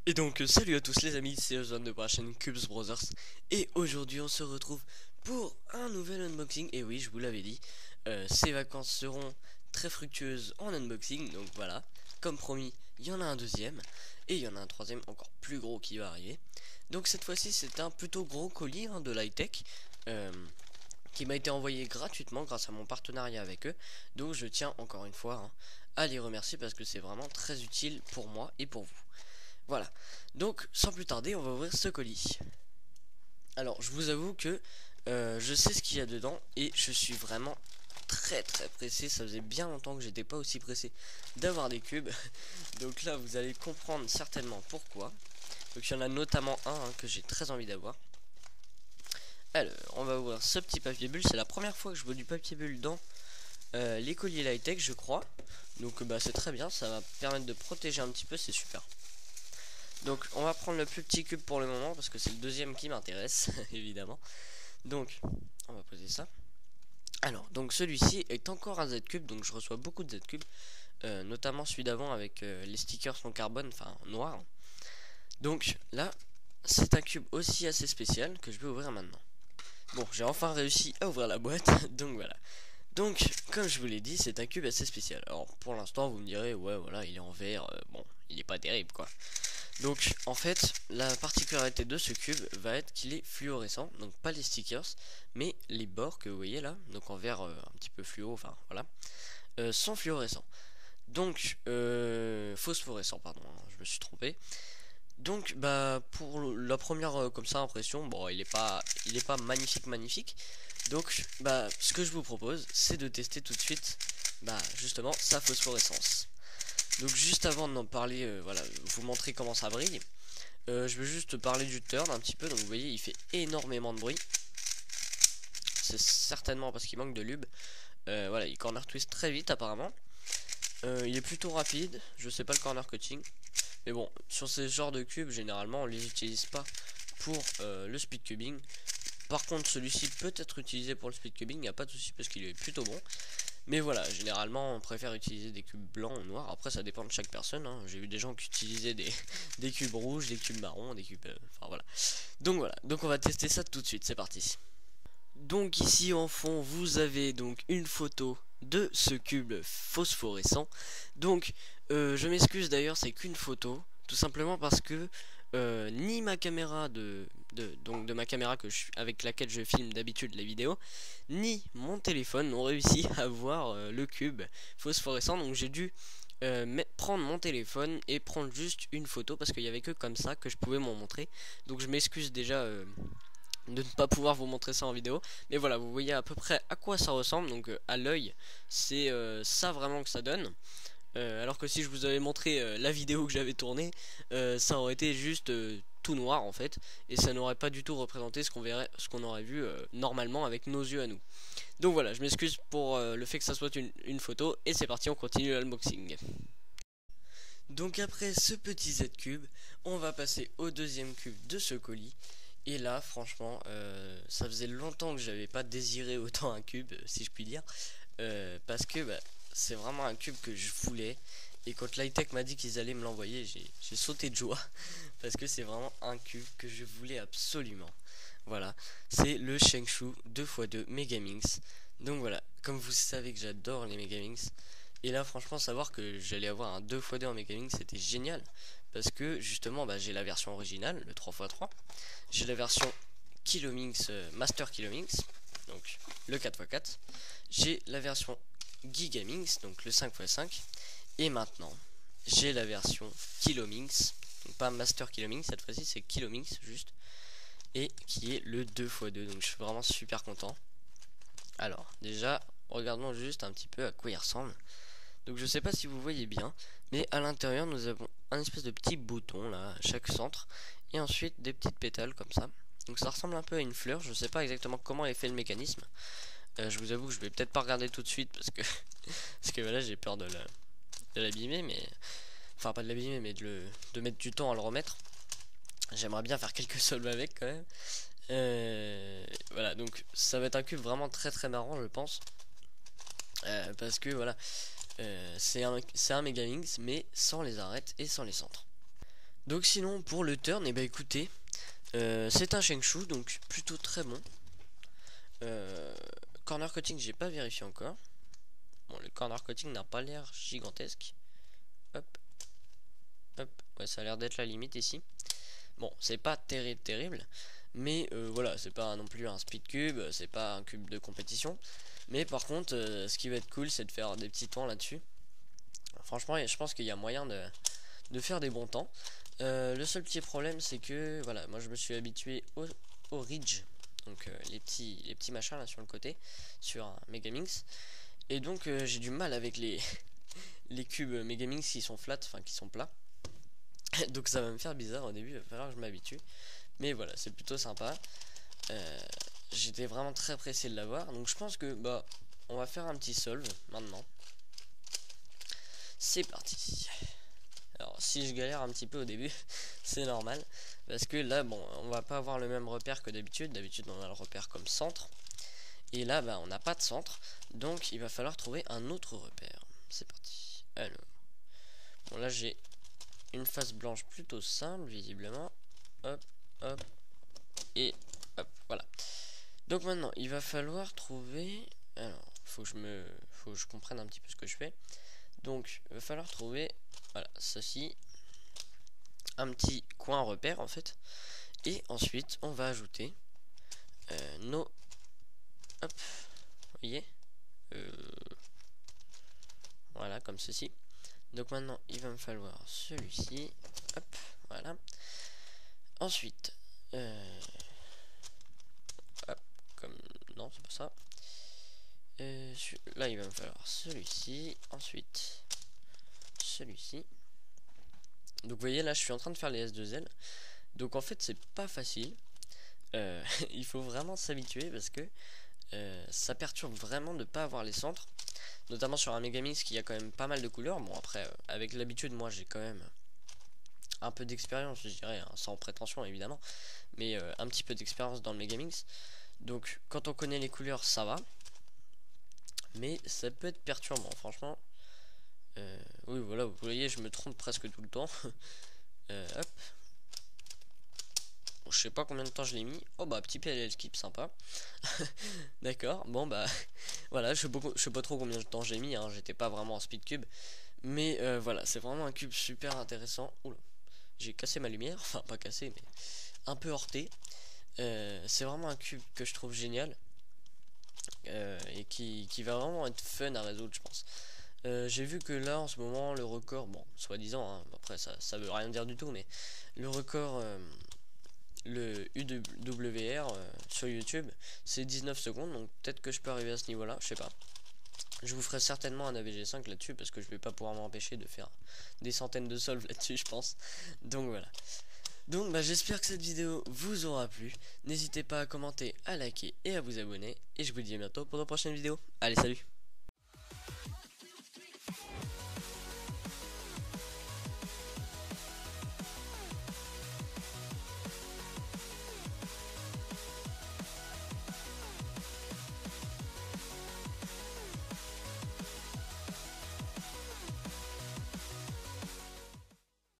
Et donc salut à tous les amis, c'est Ozone de la chaîne Cubes Brothers. Et aujourd'hui on se retrouve pour un nouvel unboxing. Et oui, je vous l'avais dit, ces vacances seront très fructueuses en unboxing. Donc voilà, comme promis, il y en a un deuxième. Et il y en a un troisième encore plus gros qui va arriver. Donc cette fois-ci c'est un plutôt gros colis de l'high-tech, qui m'a été envoyé gratuitement grâce à mon partenariat avec eux. Donc je tiens encore une fois à les remercier parce que c'est vraiment très utile pour moi et pour vous. Voilà, donc sans plus tarder on va ouvrir ce colis. Alors je vous avoue que je sais ce qu'il y a dedans et je suis vraiment très pressé. Ça faisait bien longtemps que j'étais pas aussi pressé d'avoir des cubes. Donc là vous allez comprendre certainement pourquoi. Donc il y en a notamment un que j'ai très envie d'avoir. Alors on va ouvrir ce petit papier bulle. C'est la première fois que je vois du papier bulle dans les colis Lightech, je crois. Donc bah c'est très bien, ça va permettre de protéger un petit peu, c'est super. Donc on va prendre le plus petit cube pour le moment parce que c'est le deuxième qui m'intéresse évidemment. Donc on va poser ça. Alors donc celui-ci est encore un Z cube, donc je reçois beaucoup de Z cubes, notamment celui d'avant avec les stickers en carbone, enfin noir. Donc là c'est un cube aussi assez spécial que je vais ouvrir maintenant. Bon, j'ai enfin réussi à ouvrir la boîte, donc voilà. Donc comme je vous l'ai dit, c'est un cube assez spécial. Alors pour l'instant vous me direz ouais voilà il est en verre, bon il est pas terrible quoi. Donc en fait la particularité de ce cube va être qu'il est fluorescent, donc pas les stickers mais les bords que vous voyez là, donc en vert un petit peu fluo, enfin voilà, sont fluorescents. Donc phosphorescent pardon, je me suis trompé. Donc bah pour la première comme ça impression, bon il est pas magnifique. Donc bah ce que je vous propose c'est de tester tout de suite bah justement sa phosphorescence. Donc juste avant d'en parler, voilà, vous montrer comment ça brille. Je veux juste parler du turn un petit peu. Donc vous voyez, il fait énormément de bruit. C'est certainement parce qu'il manque de lube. Voilà, il corner twist très vite apparemment. Il est plutôt rapide. Je sais pas le corner cutting. Mais bon, sur ces genres de cubes, généralement, on les utilise pas pour le speed cubing. Par contre, celui-ci peut être utilisé pour le speed cubing. Il n'y a pas de souci parce qu'il est plutôt bon. Mais voilà, généralement on préfère utiliser des cubes blancs ou noirs. Après ça dépend de chaque personne, hein. J'ai vu des gens qui utilisaient des cubes rouges, des cubes marrons, des cubes... enfin voilà. Donc voilà, donc on va tester ça tout de suite, c'est parti. Donc ici en fond vous avez donc une photo de ce cube phosphorescent. Donc je m'excuse d'ailleurs, c'est qu'une photo. Tout simplement parce que ni ma caméra donc de ma caméra avec laquelle je filme d'habitude les vidéos, ni mon téléphone n'ont réussi à voir le cube phosphorescent. Donc j'ai dû prendre mon téléphone et prendre juste une photo parce qu'il n'y avait que comme ça que je pouvais m'en montrer. Donc je m'excuse déjà de ne pas pouvoir vous montrer ça en vidéo, mais voilà, vous voyez à peu près à quoi ça ressemble. Donc à l'œil c'est ça vraiment que ça donne. Alors que si je vous avais montré la vidéo que j'avais tournée, ça aurait été juste tout noir en fait, et ça n'aurait pas du tout représenté ce qu'on aurait vu normalement avec nos yeux à nous. Donc voilà, je m'excuse pour le fait que ça soit une photo, et c'est parti, on continue l'unboxing. Donc après ce petit Z cube, on va passer au deuxième cube de ce colis. Et là, franchement, ça faisait longtemps que j'avais pas désiré autant un cube, si je puis dire, parce que bah, c'est vraiment un cube que je voulais. Et quand Lightech m'a dit qu'ils allaient me l'envoyer, j'ai sauté de joie, parce que c'est vraiment un cube que je voulais absolument. Voilà, c'est le Shengshu 2x2 Megaminx. Donc voilà, comme vous savez que j'adore les Megaminx, et là franchement savoir que j'allais avoir un 2x2 en Megaminx, c'était génial. Parce que justement bah, j'ai la version originale, le 3x3. J'ai la version Kilominx, Master Kilominx, donc le 4x4. J'ai la version Gigaminx, donc le 5x5. Et maintenant, j'ai la version Kilominx, donc pas Master Kilominx cette fois-ci, c'est Kilominx juste. Et qui est le 2x2, donc je suis vraiment super content. Alors, déjà, regardons juste un petit peu à quoi il ressemble. Donc je sais pas si vous voyez bien, mais à l'intérieur nous avons un espèce de petit bouton là à chaque centre, et ensuite des petites pétales comme ça. Donc ça ressemble un peu à une fleur, je sais pas exactement comment est fait le mécanisme. Je vous avoue que je vais peut-être pas regarder tout de suite parce que parce que voilà, j'ai peur de l'abîmer, mais enfin pas de l'abîmer, mais de mettre du temps à le remettre. J'aimerais bien faire quelques solves avec quand même. Voilà, donc ça va être un cube vraiment très marrant je pense, parce que voilà, c'est un Megaminx mais sans les arêtes et sans les centres. Donc sinon pour le turn, et bah écoutez, c'est un Shengshu, donc plutôt très bon. Corner cutting, j'ai pas vérifié encore. Bon, le corner cutting n'a pas l'air gigantesque. Hop, hop, ouais, ça a l'air d'être la limite ici. Bon, c'est pas terrible, mais voilà, c'est pas non plus un speed cube, c'est pas un cube de compétition. Mais par contre, ce qui va être cool, c'est de faire des petits temps là-dessus. Franchement, je pense qu'il y a moyen de faire des bons temps. Le seul petit problème, c'est que voilà, moi je me suis habitué au Ridge, donc les petits machins là sur le côté, sur un Megaminx. Et donc j'ai du mal avec les cubes Megaminx qui sont flat, enfin qui sont plats. Donc ça va me faire bizarre au début, il va falloir que je m'habitue. Mais voilà, c'est plutôt sympa. J'étais vraiment très pressé de l'avoir. Donc je pense que bah on va faire un petit solve maintenant. C'est parti. Alors si je galère un petit peu au début, c'est normal. Parce que là, bon, on va pas avoir le même repère que d'habitude. D'habitude on a le repère comme centre. Et là, bah on n'a pas de centre. Donc il va falloir trouver un autre repère. C'est parti. Alors. Bon là j'ai une face blanche plutôt simple visiblement. Hop, hop. Et hop, voilà. Donc maintenant il va falloir trouver. Alors, faut que je comprenne un petit peu ce que je fais. Donc il va falloir trouver, voilà, ceci, un petit coin repère en fait. Et ensuite on va ajouter nos, hop, vous voyez, voilà, comme ceci. Donc maintenant il va me falloir celui-ci, hop, voilà. Ensuite hop, comme, non c'est pas ça. Là il va me falloir celui-ci, ensuite celui-ci. Donc vous voyez là je suis en train de faire les S2L. Donc en fait c'est pas facile. Il faut vraiment s'habituer parce que ça perturbe vraiment de pas avoir les centres. Notamment sur un Megaminx qui a quand même pas mal de couleurs. Bon après avec l'habitude moi j'ai quand même un peu d'expérience je dirais, hein, sans prétention évidemment. Mais un petit peu d'expérience dans le Megaminx. Donc quand on connaît les couleurs ça va. Mais ça peut être perturbant franchement. Oui voilà vous voyez je me trompe presque tout le temps. Hop. Bon, je sais pas combien de temps je l'ai mis. Oh bah petit PLL skip sympa. D'accord, bon bah voilà, je sais pas trop combien de temps j'ai mis, hein, j'étais pas vraiment en speed cube. Mais voilà, c'est vraiment un cube super intéressant. Oula, j'ai cassé ma lumière, enfin pas cassé mais un peu heurté. C'est vraiment un cube que je trouve génial. Et qui va vraiment être fun à résoudre je pense. J'ai vu que là en ce moment le record, bon soi-disant, hein, après ça veut rien dire du tout, mais le record, le UWR sur YouTube c'est 19 secondes, donc peut-être que je peux arriver à ce niveau là, je sais pas. Je vous ferai certainement un AVG5 là-dessus parce que je vais pas pouvoir m'empêcher de faire des centaines de solves là-dessus je pense. Donc voilà. Donc bah j'espère que cette vidéo vous aura plu. N'hésitez pas à commenter, à liker et à vous abonner. Et je vous dis à bientôt pour de prochaines vidéos. Allez salut.